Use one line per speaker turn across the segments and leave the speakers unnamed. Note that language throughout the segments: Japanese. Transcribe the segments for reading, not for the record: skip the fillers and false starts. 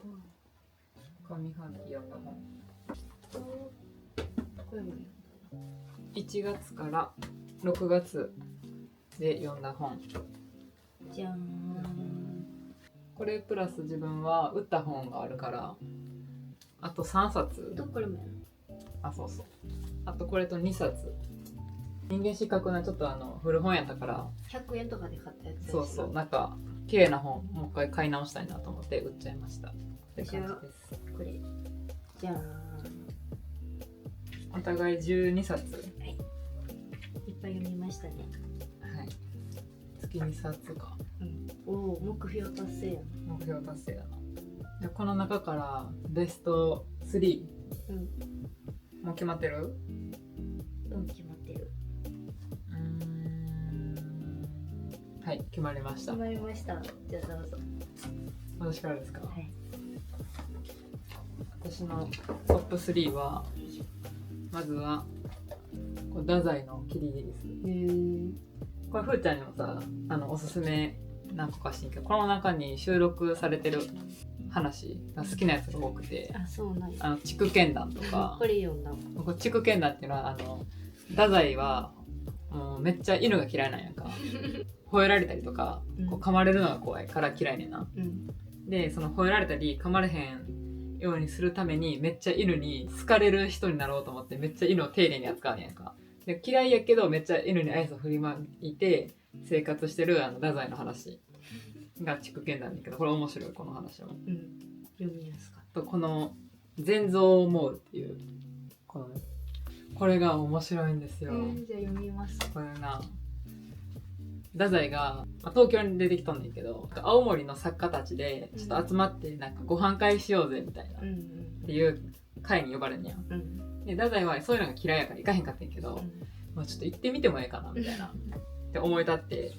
上半期読んだ本。
これも
1月から6月で読んだ本。
じゃーん。
これプラス自分は売った本があるからあと3冊。
これもや
あ、そうそう。あとこれと2冊。人間失格なちょっと古本やったから
100円とかで買ったやつ。
そうそう、なんか綺麗な本もう一回買い直したいなと思って売っちゃいましたって感じです。
これじゃーん。
お互い12冊。
はい、いっぱい読みましたね。
はい、月2冊か。
おお、目標達成やな。
目標達成だな。でこの中からベスト3、もう決まってる？
決まってる。
はい、決まりました。
決まりました。じゃあどうぞ。
私からですか？
はい。
私のトップ3はまずはこれ太宰のキリギリス。これふーちゃんにもさおすすめ何個かしてんけど、この中に収録されてる話が好きなやつが多くて、
あ、そうなんや。
筑剣談とか
これ読んだもん。
これ筑剣談っていうのは太宰はもうめっちゃ犬が嫌いなんやんか吠えられたりとかこう噛まれるのが怖いから嫌いねんな、でその吠えられたり噛まれへんようにするためにめっちゃ犬に好かれる人になろうと思ってめっちゃ犬を丁寧に扱うねんか。で嫌いやけどめっちゃ犬に愛想振りまいて生活してる太宰の話が筑剣なんだけど、これ面白い。この話も、
読みやすかっ
とこの全蔵を思うっていうこれが面白いんですよ。
じゃあ読みます。
これな、太宰が、東京に出てきとんねんけど、青森の作家たちでちょっと集まってなんかご飯会しようぜみたいな、っていう会に呼ばれんねや、で太宰はそういうのが嫌いやから行かへんかったんやけど、ちょっと行ってみてもええかなみたいなって思い立って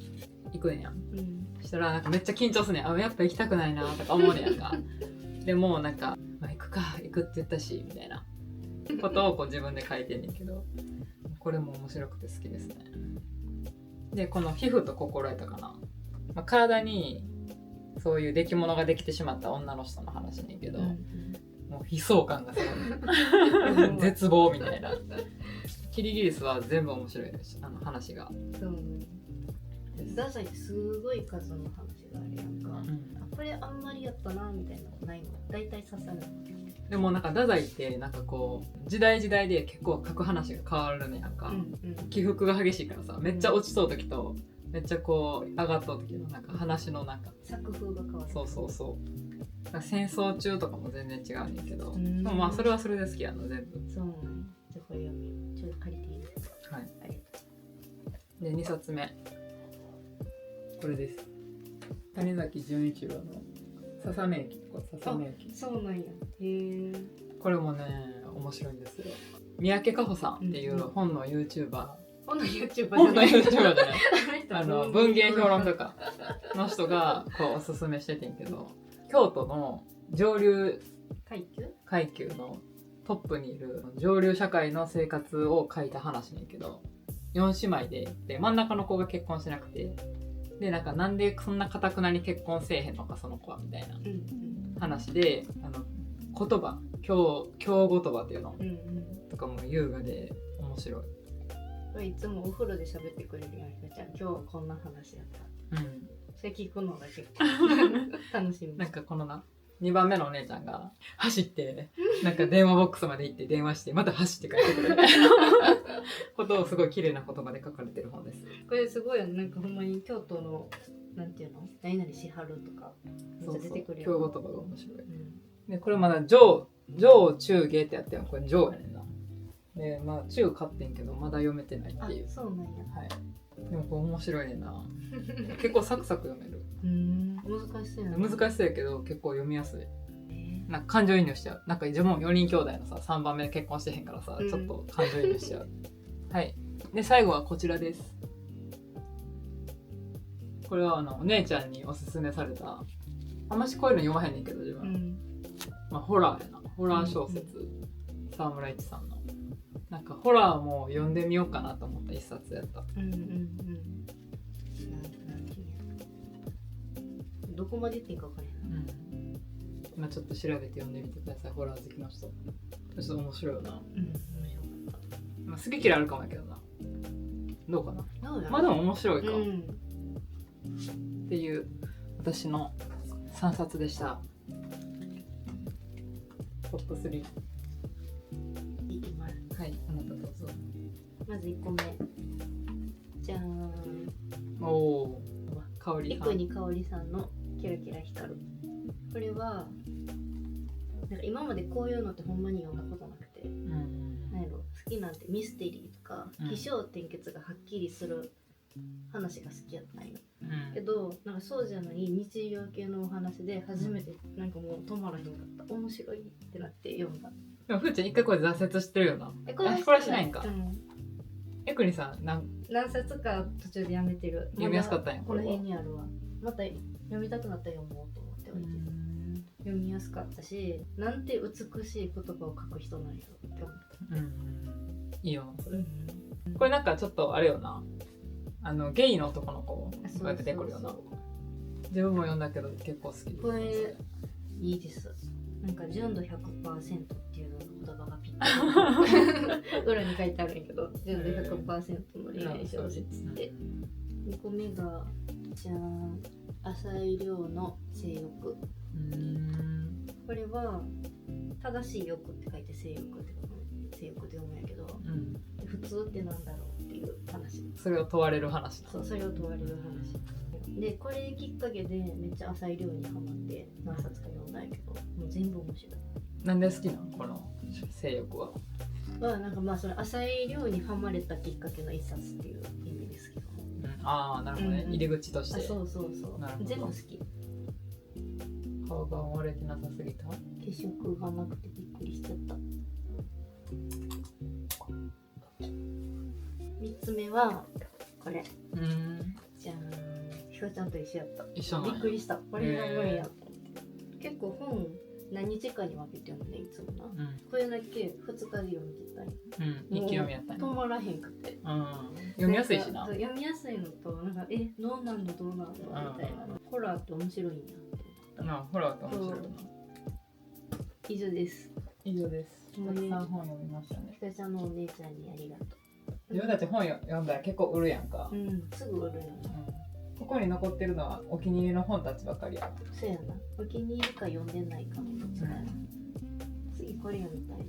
行くんや、そしたらなんかめっちゃ緊張すんねん。やっぱ行きたくないなとか思うねんやんかでもなんか、行くって言ったしみたいなことをこう自分で書いてんねんけど、これも面白くて好きですね。でこの皮膚と心得たかな、体にそういう出来物ができてしまった女の人の話ねんけど、もう悲壮感がすごい絶望みたいな。キリギリスは全部面白いです話が。
そう太宰ってすごい数の話があるやんか、これあんまりやったなみたいなのないの？大体刺さる。
でもなんか太宰ってなんかこう時代時代で結構書く話が変わるねやんか、起伏が激しいからさ、めっちゃ落ちそう時とめっちゃこう上がった時のなんか話のなんか
作風が変わる。
そう戦争中とかも全然違うねんけど、でもそれはそれで好きやの全部。
そうなんや。じゃあこれ読みよう。ちょっと借りていいですか？はい。ありがと
う。で2冊目これです。谷崎潤一郎のささめ駅。
そうなんや。へえ。
これもね面白いんですよ。三宅佳穂さんっていう本の YouTuber、
本の YouTuber
じゃない文芸評論とかの人がこうおすすめしててんけど、京都の上流階級のトップにいる上流社会の生活を書いた話ねんけど、4姉妹で真ん中の子が結婚しなくて、でなんでそんな堅くなに結婚せえへんのかその子はみたいな話で、言葉京言葉っていうの、とかも優雅で面白い。
いつもお風呂で喋ってくれるやん。ひかちゃん今日はこんな話やった。それ聞くのが結構楽しみ。
なんかこの2番目のお姉ちゃんが走ってなんか電話ボックスまで行って電話してまた走って帰ってくるみたいなことをすごい綺麗な言葉で書かれてる本です。
これすごいよね。なんかほんまに京都のなんていうの、何々しはるとかめっちゃ出てくるよ。
京言葉が面白い。でこれまだ上中下ってやってるの。これ上やねんな。で中買ってんけどまだ読めてないっていう。
そうなんや。
はい。でもこれ面白いねんな。結構サクサク読める。
難しそうやな。
難しそうやけど結構読みやすい。なんか感情移入しちゃう。なんか自分も4人兄弟のさ3番目結婚してへんからさ、ちょっと感情移入しちゃう。はい。で最後はこちらです。これはお姉ちゃんにおすすめされた。あんましこういうの読まへんねんけど自分。ホラーやな。ホラー小説。沢村一さんの。なんかホラーも読んでみようかなと思った一冊やった。
どこまで言っていいか分からへん。
今ちょっと調べて読んでみてください。ホラー好きの人ちょっと面白いよな。
面白かった。
まあ、好き嫌いあるかもやけどな。どうかな。まあでも面白いか、っていう私の3冊でした。トップ3
いきます。
はい、あなたどうぞ。
まず1個目じゃーん。
おお、香りさん。
生国香織さんのキラキラ光る。これはなんか今までこういうのってほんまに読んだことなくて、なんやろ、好きなんてミステリーとか起承転結がはっきりする話が好きやったんよ、けどなんかそうじゃない日常系のお話で初めてなんかもう止まらへんかった。面白いってなって読んだ。
でもふーちゃん一回これ挫折してるよな。これはしないんか。エクニさん何
冊か途中でやめてる。
読みやすかったんや。
この辺にあるわ。また読みたくなったら読もうと思っておいてる。読みやすかったし、なんて美しい言葉を書く人なんやろって思った。
いいよそれ、これなんかちょっとあれよな、ゲイの男の子こうやって出てくるよな。自分も読んだけど結構好き。
これいいです。なんか純度 100% っていう言葉がぴったり裏に書いてあるんやけど、純度 100% の恋愛小説って2個目がじゃん、浅井亮の性欲。これは正しい欲って書いて性欲って書く、性欲で読むんやけど、普通ってなんだろうっていう話。
それを問われる話。
そう、それを問われる話で、これきっかけでめっちゃ浅井亮にハマって何冊か読んだんやけど、もう全部面白い。
なんで好きなのこの性欲は。
なんかまあそれ浅井亮にハマれたきっかけの一冊っていう意味ですけど、
ああなるほどね、入り口として。
そう全部好き。
顔が割れてなさすぎた。
血色がなくてびっくりしちゃった。3つ目はこれ。じゃん、ひかちゃんと一緒やった。
一緒なんや。
びっくりした。これが無理やと思って。結構本何日かに分けて読むね、いつもな。これだけ2日で読み切ったり。
一気読みやったんや。
止まらへんくて。
読みやすいしな。
読みやすいのと、なんかどうなんのみたいな。ホラーって面白いんやって思った。
ホラーって面白いな。
以上です。
以上です。たくさん本読みましたね。
ひかちゃんのお姉ちゃんにありがとう。
自分たち本読んだら結構売るやんか。
すぐ売るやん。
ここに残ってるのはお気に入りの本たちばかりや。
そうやな。お気に入りか読んでないかもどっちだよ。次これ読みたいな。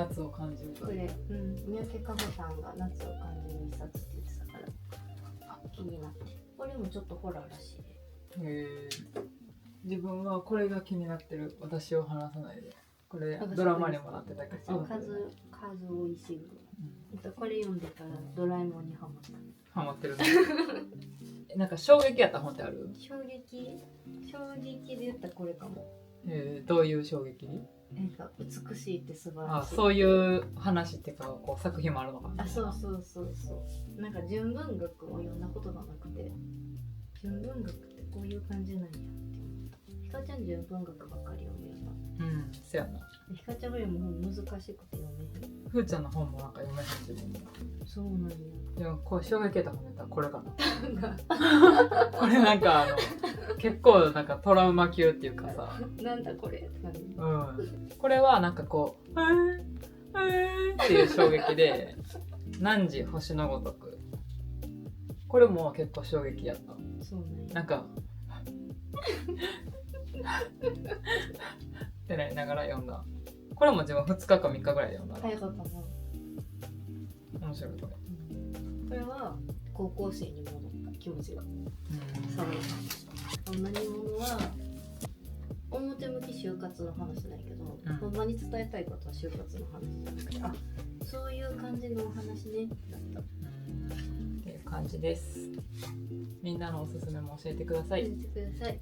夏を感じる。
これ、三宅佳穂さんが夏を感じる一冊って言ってたから気になって。これもちょっとホラーらしいで。
自分はこれが気になってる。私を話さないで。これドラマにもなってたけど。
数おいしい。これ読んでからドラえもんにハマった。
ハマってるね。なんか衝撃やった本ってある？
衝撃で言ったらこれかも。
どういう衝撃？
なんか美しいって素晴らしい。
そういう話っていうかこう作品もあるのかな。
そう。なんか純文学を読んだことがなくて、純文学ってこういう感じなんやって思った。ひかちゃん純文学ばっかり読めるな。
そやな。
ひかちゃんよりも本難しくて読めへん。
ふーちゃんの本もなんか読めへんしね。
そうなんや。
でもこう衝撃やった本やったらこれかな。これなんか結構なんかトラウマ級っていうかさ。
なんだこれって感じ。
これはなんかこうっていう衝撃で汝星のごとく。これも結構衝撃やった。
そうね。
なんかってなりながら読んだ。これも自分2日か3日ぐらいで読んだ。
早かったな。
面白いこれ。
これは高校生に戻った気持ちが。爽やか。何者は表向き就活の話ないけど、ほんまに伝えたいことは就活の話じゃなくて、そういう感じのお話ねだった。
っていう感じです。みんなのおすすめも教えてください。
教えてください。